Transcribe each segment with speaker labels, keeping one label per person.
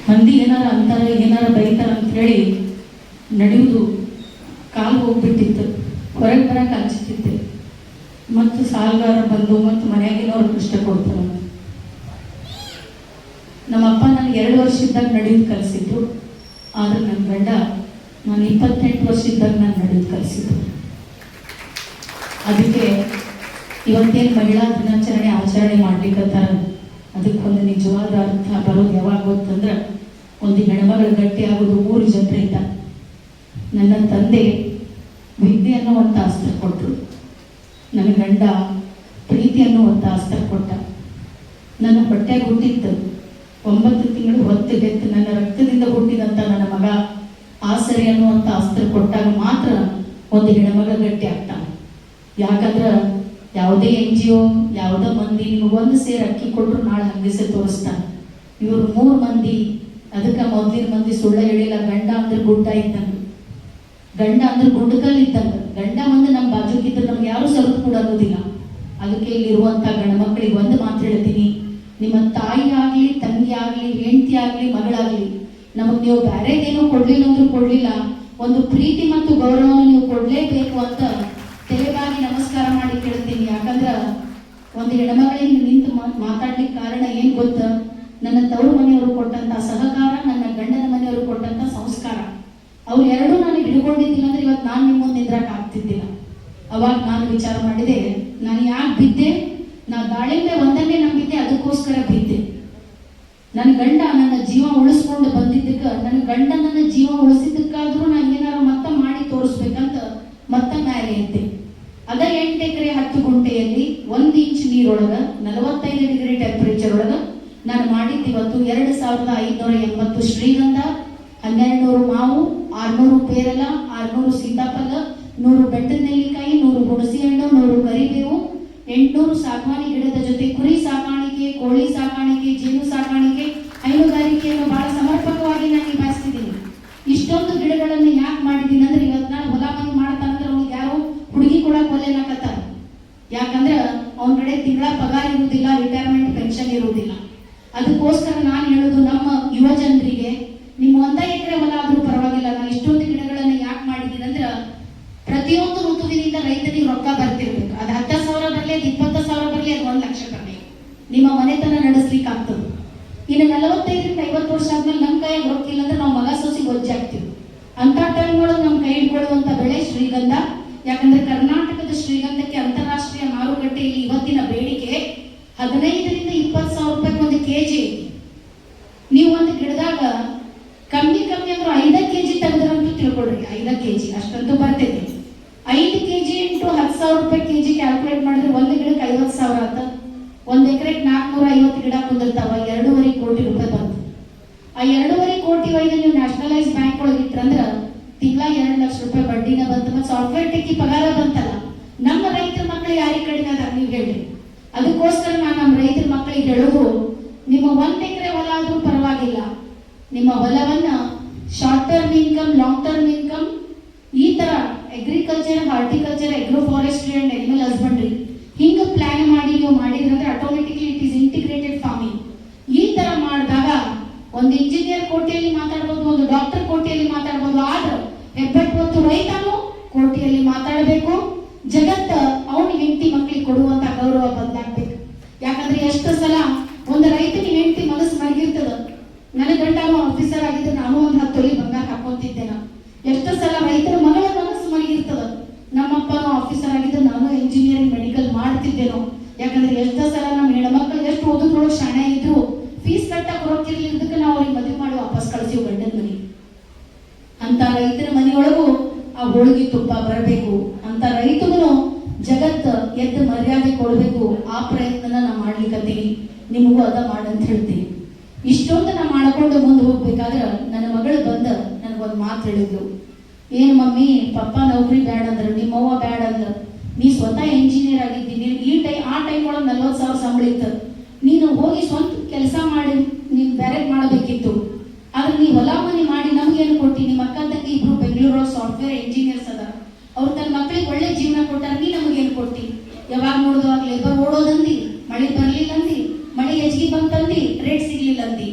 Speaker 1: ಮಂದಿ ಏನಾರ ಅಂತಾರೆ, ಏನಾರ ಬೈತಾರ ಅಂತ ಹೇಳಿ ನಡೆಯುವುದು ಕಾಲು ಹೋಗ್ಬಿಟ್ಟಿತ್ತು. ಹೊರಗೆ ಬರಕ್ಕೆ ಅನ್ಸುತ್ತಿತ್ತು. ಮತ್ತು ಸಾಲಗಾರ ಬಂದು ಮತ್ತು ಮನೆಯಾಗಿನವ್ರು ಕಷ್ಟ ಕೊಡ್ತಾರೆ. ನಮ್ಮಪ್ಪ ನನಗೆ 2 ವರ್ಷ ಇದ್ದಾಗ ನಡೆಯೋದು ಕಲಿಸಿದ್ರು. ಆದ್ರೆ ನನ್ನ ಗಂಡ ನಾನು 28 ವರ್ಷ ಇದ್ದಾಗ ನಾನು ನಡೆಯೋದು ಕಲಿಸಿದ್ರು. ಅದಕ್ಕೆ ಇವತ್ತೇನು ಮಹಿಳಾ ದಿನಾಚರಣೆ ಆಚರಣೆ ಮಾಡ್ಲಿಕ್ಕತ್ತಾರ, ಅದಕ್ಕೊಂದು ನಿಜವಾದ ಅರ್ಥ ಬರೋದು ಯಾವಾಗ ಗೊತ್ತಂದ್ರೆ, ಒಂದು ಹೆಣ್ಮಗಳು ಗಟ್ಟಿ ಆಗೋದು 3 ಜನರಿಂದ. ನನ್ನ ತಂದೆ ವಿದ್ಯೆ ಅನ್ನುವಂಥ ಅಸ್ತ್ರ ಕೊಟ್ಟರು, ನನ್ನ ಗಂಡ ಪ್ರೀತಿ ಅನ್ನುವಂಥ ಅಸ್ತ್ರ ಕೊಟ್ಟ. ನನ್ನ ಹೊಟ್ಟೆಗೆ ಹುಟ್ಟಿದ್ದು 9 ತಿಂಗಳು ಹೊತ್ತಿಗೆತ್ತು ನನ್ನ ರಕ್ತದಿಂದ ಹುಟ್ಟಿದಂಥ ನನ್ನ ಮಗ ಆಸರೆ ಅನ್ನುವಂಥ ಅಸ್ತ್ರ ಕೊಟ್ಟಾಗ ಮಾತ್ರ ಒಂದು ಹೆಣ್ಮಗ ಗಟ್ಟಿ ಆಗ್ತಾನೆ. ಯಾಕಂದ್ರೆ ಯಾವುದೇ NGO ಯಾವುದೋ ಮಂದಿ ನಿಮಗೊಂದು ಸೇರ್ ಅಕ್ಕಿ ಕೊಟ್ಟರು ನಾಳೆ ಹಂಗಿಸೆ ತೋರಿಸ್ತಾನೆ. ಇವರು 3 ಮಂದಿ. ಅದಕ್ಕೆ ಮೊದಲಿನ ಮಂದಿ ಸುಳ್ಳ ಹೇಳಿಲ್ಲ, ಗಂಡ ಅಂದ್ರೆ ಗುಡ್ಡ ಇದ್ದಂಗೆ, ಗಂಡ ಅಂದ್ರೆ ಗುಡ್ಡಕಲ್ ಇದ್ದಂಗೆ. ಗಂಡ ಮಂದಿ ನಮ್ಮ ಬಾಜುಕಿದ್ರೆ ನಮ್ಗೆ ಯಾರು ಸರಿದು ಕೂಡ ಆಗೋದಿಲ್ಲ. ಅದಕ್ಕೆ ಇಲ್ಲಿರುವಂಥ ಗಂಡ ಮಕ್ಕಳಿಗೆ ಒಂದು ಮಾತು ಹೇಳ್ತೀನಿ, ನಿಮ್ಮ ತಾಯಿ ಆಗಲಿ, ತಂಗಿ ಆಗಲಿ, ಹೆಂಡತಿ ಆಗಲಿ, ಮಗಳಾಗಲಿ, ನಮಗೆ ನೀವು ಬೇರೆದೇನೋ ಕೊಡ್ಲಿಲ್ಲ ಅಂದ್ರೂ ಕೊಡ್ಲಿಲ್ಲ, ಒಂದು ಪ್ರೀತಿ ಮತ್ತು ಗೌರವವನ್ನು ನೀವು ಕೊಡಲೇಬೇಕು ಅಂತ ತಲೆಬಾಗಿ ನಮಸ್ಕಾರ ಮಾಡಿ ಕೇಳ್ತೀನಿ. ಯಾಕಂದ್ರೆ ಒಂದು ಹೆಣ್ಮಗಳಿಗೆ ನಿಂತು ಮಾತಾಡ್ಲಿಕ್ಕೆ ಕಾರಣ ಏನು ಗೊತ್ತ, ನನ್ನ ತವರು ಮನೆಯವರು ಕೊಟ್ಟಂತ ಸಹಕಾರ, ನನ್ನ ಗಂಡನ ಮನೆಯವರು ಕೊಟ್ಟಂತ ಸಂಸ್ಕಾರ, ಅವ್ರು ಎರಡೂ ನಾನು ಹಿಡ್ಕೊಂಡಿದ್ದಿಲ್ಲ ಅಂದ್ರೆ ಇವತ್ತು ನಾನು ನಿಮ್ಮ ಮುಂದೆ ನಿದ್ರಕ್ಕೆ ಆಗ್ತಿದ್ದಿಲ್ಲ. ಅವಾಗ ನಾನು ವಿಚಾರ ಮಾಡಿದೆ, ನಾನು ಯಾಕೆ ಬಿದ್ದೆ, ನಾ ದಾಳಿಂಬೆ ಒಂದನ್ನೇ ನಂಬಿದ್ದೆ, ಅದಕ್ಕೋಸ್ಕರ ಬಿದ್ದೆ. ನನ್ನ ಗಂಡ ನನ್ನ ಜೀವ ಉಳಿಸ್ಕೊಂಡು ಬಂದಿದ್ದಕ್ಕೆ, ನನ್ನ ಗಂಡ ನನ್ನ ಜೀವ ಉಳಿಸಿದ್ದಕ್ಕಾದ್ರೂ ನಾನು ಏನಾರ ಮತ್ತೆ ಮಾಡಿ ತೋರಿಸ್ಬೇಕಂತ ಮತ್ತೆ ಮೇಲೆ ಎದ್ದೆ. ಅದ 8 ಎಕರೆ 10 ಗುಂಟೆಯಲ್ಲಿ 1 ಇಂಚ್ ನೀರೊಳಗ 45 ಡಿಗ್ರಿ ಟೆಂಪರೇಚರ್ ಒಳಗ ನಾನು ಮಾಡಿದ್ದು ಇವತ್ತು 2580 ಶ್ರೀಗಂಧ, 1200 ಮಾವು, 600 ಪೇರಲ, 600 ಸೀತಾಫಲ, 100 ಬೆಟ್ಟದ ನೆಲ್ಲಿಕಾಯಿ, 100 ಹುಣಸೆ ಹಣ್ಣು, 100 ಕರಿಬೇವು, 800 ಸಾಗವಾನಿ ಗಿಡದ ಜೊತೆ ಕುರಿ ಸಾಕಾಣಿಕೆ, ಕೋಳಿ ಸಾಕಾಣಿಕೆ, ಜೇನು ಸಾಕಾಣಿಕೆ, ಹೈನುಗಾರಿಕೆಯನ್ನು ಬಹಳ ಸಮರ್ಪಕವಾಗಿ ನಾನು ನಿಭಾಯಿಸ್ತಿದ್ದೀನಿ. ಇಷ್ಟೊಂದು ಗಿಡಗಳನ್ನು ಯಾಕೆ ಮಾಡಿದ್ದೀನಿ ಅಂದ್ರೆ, ಇವತ್ತು ನಾನು ಹೊಲ ಮನೆ ಮಾಡ್ತಾನಂದ್ರೆ ಅವ್ನಿಗೆ ಯಾರು ಹುಡುಗಿ ಕೊಡಕ್ಕೆ ಒಲೆನಾಕತ್ತಾರ. ಯಾಕಂದ್ರೆ ಅವನ ಕಡೆ ತಿಂಗಳ ಪಗಾರ ಇರುವುದಿಲ್ಲ, ರಿಟೈರ್ಮೆಂಟ್ ಪೆನ್ಷನ್ ಇರುವುದಿಲ್ಲ. ಅದಕ್ಕೋಸ್ಕರ ನಾನು ಹೇಳೋದು ನಮ್ಮ ಯುವ ಜನರಿಗೆ, ನಿಮ್ಮ 1 ಎಕರೆ ಹೊಲ ಆದ್ರೂ ಪರವಾಗಿಲ್ಲ, ನಾನು ಇಷ್ಟೊಂದು ಗಿಡಗಳನ್ನು ಯಾಕೆ ಮಾಡಿದ್ದೀನಿ ಅಂದ್ರೆ, ಪ್ರತಿಯೊಂದು ಋತುವಿನಿಂದ ರೈತನಿಗೆ ರೊಕ್ಕ ಬರ್ತಿರ್ಬೇಕು. ಅದು 10,000 ಬರಲಿ, ಅದು 20,000 ಬರಲಿ, ಅದು 1 ಲಕ್ಷ ಬರಲಿ, ನಿಮ್ಮ ಮನೆತನ ನಡೆಸ್ಲಿಕ್ಕೆ ಆಗ್ತದೆ. ಇನ್ನು 45ರಿಂದ 50 ವರ್ಷ ಆದ್ಮೇಲೆ ನಮ್ಮ ಕೈಯಾಗ ರೊಕ್ಕ ಇಲ್ಲ ಅಂದ್ರೆ ನಾವು ಮಗ ಸೋಸಿಗೆ ಒಜ್ಜೆ ಆಗ್ತೀವಿ. ಅಂತ ಟೈಮ್ ಒಳಗೆ ನಮ್ಮ ಕೈ ಹಿಡ್ಕೊಳ್ಳುವಂತ ಬೆಳೆ ಶ್ರೀಗಂಧ. ಯಾಕಂದ್ರೆ ಕರ್ನಾಟಕದ ಶ್ರೀಗಂಧಕ್ಕೆ ಅಂತಾರಾಷ್ಟ್ರೀಯ ಮಾರುಕಟ್ಟೆಯಲ್ಲಿ ಇವತ್ತಿನ ಬೇಡಿಕೆ 15ರಿಂದ 20,000 ರೂಪಾಯಿ ಒಂದು kg ಐತಿ. ನೀವು ಒಂದು ಗಿಡದಾಗ ಕಮ್ಮಿ ಅಂದ್ರೂ 5 kg ತೆಗೆದ್ರಂತೂ ತಿಳ್ಕೊಳ್ರಿ, 5 kg ಅಷ್ಟಂತೂ ಬರ್ತೈತಿ. 5 kg ಇಂಟು 10,000 ರೂಪಾಯಿ kg ಕ್ಯಾಲ್ಕುಲೇಟ್ ಮಾಡಿದ್ರೆ ಒಂದು ಗಿಡಕ್ಕೆ 50,000 ಆತ. 1 ಎಕರೆಗೆ 450 ಗಿಡ ಕುಂದಿರ್ತಾವ, 2.5 ಕೋಟಿ ರೂಪಾಯಿ ಬಂತು. ಆ 2.5 ಕೋಟಿ ಒಳಗೆ ನೀವು ನ್ಯಾಷನಲೈಸ್ ಬ್ಯಾಂಕ್ ಒಳಗೆ ಇಟ್ರಂದ್ರ ತಿಂಗಳ 2 ಲಕ್ಷ ರೂಪಾಯಿ ಬಡ್ಡಿನ ಬಂತು, ಮತ್ತು ಸಾಫ್ಟ್ವೇರ್ ಟೆಕ್ಕಿ ಪಗಾರ ಬಂತಲ್ಲ. ನಮ್ಮ ರೈತರ ಮಕ್ಕಳು ಯಾರಿಗೆ ಕಡಿಮೆ ಅದ ನೀವು ಹೇಳ್ರಿ. ಅದಕ್ಕೋಸ್ಕರ ನಾನು ನಮ್ಮ ರೈತರ ಮಕ್ಕಳಿಗೆ ಹೇಳೋದು, ನಿಮ್ಮ 1 ಎಕರೆ ಹೊಲ ಆದ್ರೂ ಪರವಾಗಿಲ್ಲ, ನಿಮ್ಮ ಹೊಲವನ್ನ short term income, long term income, ಈ ತರ agriculture, horticulture, agro forestry and animal husbandry ಹಿಂಗ ಪ್ಲಾನ್ ಮಾಡಿ ನೀವು ಮಾಡಿದ್ರಂದ್ರೆ automatically it is integrated farming. ಈ ತರ ಮಾಡಿದಾಗ ಒಂದು ಇಂಜಿನಿಯರ್ ಕೋಟಿಯಲ್ಲಿ ಮಾತಾಡ್ಬೋದು, ಒಂದು ಡಾಕ್ಟರ್ ಕೋಟಿಯಲ್ಲಿ ಮಾತಾಡ್ಬೋದು, ಆದ್ರೆ ಹೆಬ್ಬೆಟ್ಟು ರೈತನು ಕೋಟಿಯಲ್ಲಿ ಮಾತಾಡಬೇಕು. ಜಗತ್ತ ಅವನ ಹೆಂಡತಿ ಮಕ್ಕಳಿಗೆ ಕೊಡುವಂತ ಗೌರವ ಬದಲಾಗ್ಬೇಕು. ಯಾಕಂದ್ರೆ ಎಷ್ಟು ಸಲ ಒಂದು ರೈತನ ಹೆಂಡತಿ ಮನಸ್ಸು ಮಡಗಿರ್ತದ, ನನ್ನ ಗಂಡನು ಆಫೀಸರ್ ಆಗಿದ್ರೆ ನಾನು ಒಂದು 10 ತೊಲಿ ಬಂಗಾರ ಹಾಕೊಂತಿದ್ದೇನ. ಎಷ್ಟು ಸಲ ರೈತರ ಮಗಳ ಮನಸ್ಸು ಮಡಗಿರ್ತದ, ನಮ್ಮಪ್ಪನೂ ಆಫೀಸರ್ ಆಗಿದ್ರೆ ನಾನು ಇಂಜಿನಿಯರಿಂಗ್ ಮೆಡಿಕಲ್ ಮಾಡ್ತಿದ್ದೇನೋ. ಯಾಕಂದ್ರೆ ಎಷ್ಟೋ ಸಲ ನಮ್ಮ ಹೆಣ್ಮಕ್ಳು ಎಷ್ಟು ಓದಿದ್ರೊಳಗೆ ಶಾಣೆ ಇದ್ರು ಫೀಸ್ ಕಟ್ಟಕ್ಕೆ ರೊಕ್ಕಿರ್ಲಿದ್ದಕ್ಕೆ ನಾವು ಅವ್ರಿಗೆ ಮದುವೆ ಮಾಡಿ ವಾಪಸ್ ಕಳಿಸಿವ್ ಗಂಡನ ಮನೆ. ಅಂತ ರೈತರ ಮನೆಯೊಳಗೂ ಆ ಹೋಳಿಗೆ ತುಪ್ಪ ಬರಬೇಕು, ಅಂತ ರೈತಗೂ ಜಗತ್ ಎದ್ದು ಮರ್ಯಾದೆ ಕೊಡಬೇಕು. ಆ ಪ್ರಯತ್ನ ನಾ ಮಾಡ್ಲಿಕ್ಕತ್ತೀನಿ, ನಿಮಗೂ ಅದ ಮಾಡಂತ ಹೇಳ್ತೀನಿ. ಇಷ್ಟೊಂದು ನಾ ಮಾಡ್ಕೊಂಡು ಮುಂದೆ ಹೋಗ್ಬೇಕಾದ್ರೆ ನನ್ನ ಮಗಳು ಬಂದ ನನಗೊಂದು ಮಾತು ಹೇಳಿದ್ಲು, ಏನು ಮಮ್ಮಿ ಪಪ್ಪ ನೌಕರಿ ಬ್ಯಾಡ ಅಂದ್ರ, ನಿಮ್ಮವ್ವ ಬ್ಯಾಡ ಅಂದ್ರ, ನೀ ಸ್ವತಃ ಇಂಜಿನಿಯರ್ ಆಗಿದ್ದೀನಿ, ಆ ಟೈಮ್ ಒಳಗೆ 40,000 ಸಂಬಳ ಇತ್ತು, ನೀನು ಹೋಗಿ ಸ್ವಂತ ಕೆಲಸ ಮಾಡಿ ನೀನು ಬೇರೆ ಮಾಡಬೇಕಿತ್ತು. ಆದ್ರೆ ನೀ ಹೊಲ ಮನೆ ಮಾಡಿ ನಮ್ಗೇನು ಕೊಟ್ಟಿ? ನಿಮ್ಮ ಅಕ್ಕ ತಂಗಿ ಇಬ್ರು ಬೆಂಗಳೂರು ಸಾಫ್ಟ್ವೇರ್ ಇಂಜಿನಿಯರ್ಸ್ ಅದ, ಅವ್ರು ತನ್ನ ಮಕ್ಕಳಿಗೆ ಒಳ್ಳೆ ಜೀವನ ಕೊಟ್ಟಾರ, ನೀ ನಮಗೇನು ಕೊಟ್ಟಿ? ಯಾವಾಗ ನೋಡಿದವಾಗ ಲೇಬರ್ ಓಡೋದಂದಿ, ಮಳೆ ಬರ್ಲಿಲ್ಲ ಅಂದಿ, ಮಳೆ ಹೆಚ್ಚಿಗೆ ಬಂತಂದಿ, ರೇಟ್ ಸಿಗ್ಲಿಲ್ಲ ಅಂದಿ.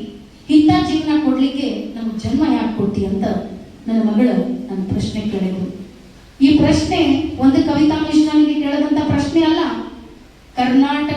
Speaker 1: ಇಂಥ ಜೀವನ ಕೊಡ್ಲಿಕ್ಕೆ ನಮ್ಗೆ ಜನ್ಮ ಯಾಕೆ ಕೊಟ್ಟಿ ಅಂತ ನನ್ನ ಮಗಳು ನನ್ನ ಪ್ರಶ್ನೆ ಕೇಳಿದ್ರು. ಈ ಪ್ರಶ್ನೆ ಒಂದು ಕವಿತಾ ಮಿಶ್ರನಿಗೆ ಕೇಳದಂತ ಪ್ರಶ್ನೆ ಅಲ್ಲ. ಕರ್ನಾಟಕ